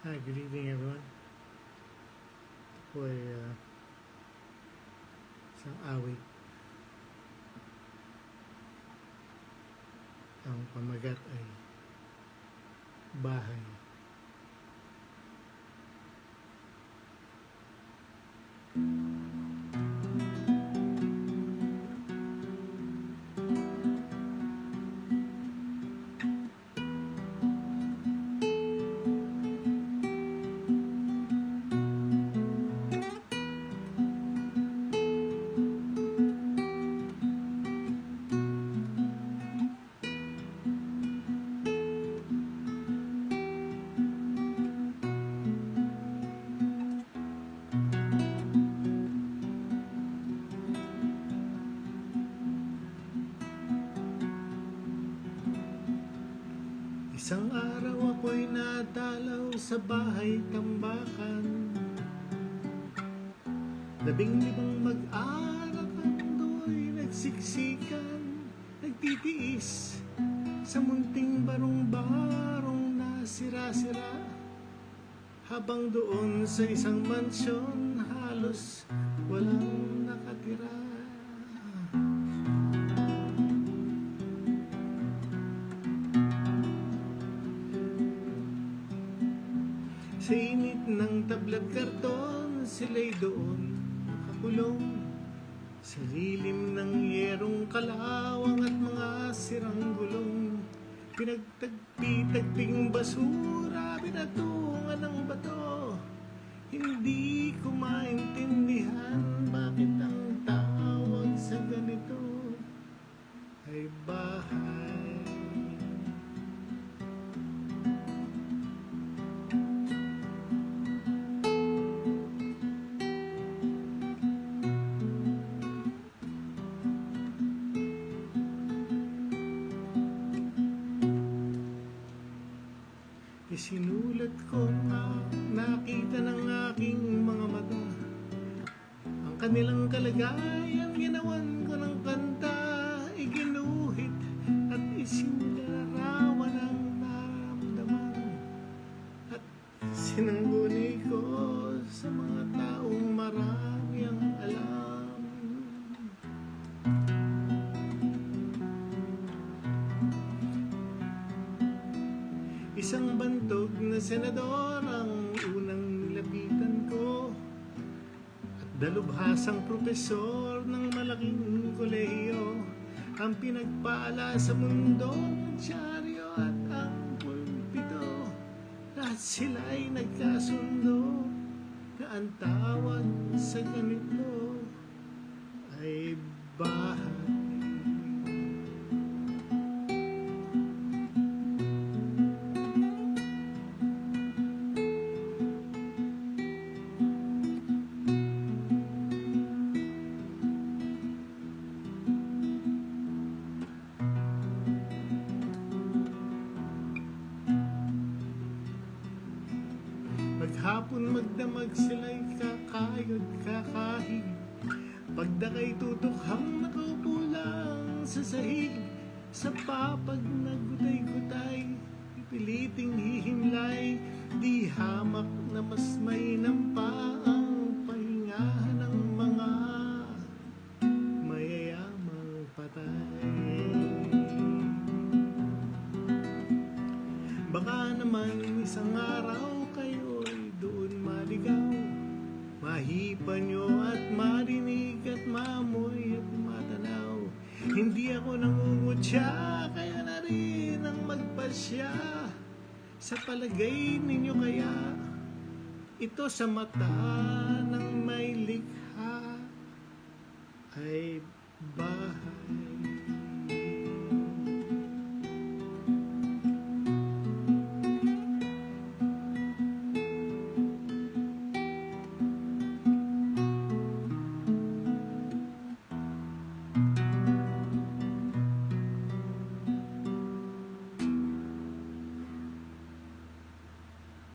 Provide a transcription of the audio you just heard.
Hi, good evening everyone. Ito po ay isang awit. Ang pamagat ay bahay. Isang araw ako'y nadalaw sa bahay tambakan. 15 mag-anak ang do'y nagsiksikan, nagtitiis sa munting barong-barong na sira-sira. Habang doon sa isang mansyon halos walang nakatira. Sa init ng tablat karton, sila'y doon nakakulong sa lilim ng yerong kalawang at mga sirang gulong. Pinagtagpi-tagping basura, binatungan ng bato. Hindi ko maintindihan bakit ang tawag sa ganito ay bahay. Isinulat ko na nakita ng aking mga mata ang kanilang kalagayan, ginawan ko ng kanta, iginuhit at isinilarawan ang naramdaman at sinangguni ko sa mga taong marami ang alam. Isang bantog na senador ang unang nilapitan ko at dalubhasang propesor ng malaking kolehiyo ang pinagpala sa mundong dyaryo at ang pulpito. Lahat sila ay nagkasundo na ang tawag sa ganito ay bahay. Maghapon magdamag sila'y kakayod kakahig, pagdakay tutukhang nakaupo lang sa sahig. Sa papag na gutay-gutay, pipiliting hihimlay, di hamak na mas mainampa ang pahingahan ng mga mayayamang patay. Baka naman isang araw kayo'y doon maligaw, mahipan nyo at marinig at mamoy at matanaw. Hindi ako nangungutya, kaya na rin ang magpasya. Sa palagay ninyo kaya ito sa mata ng may likha ay bahay.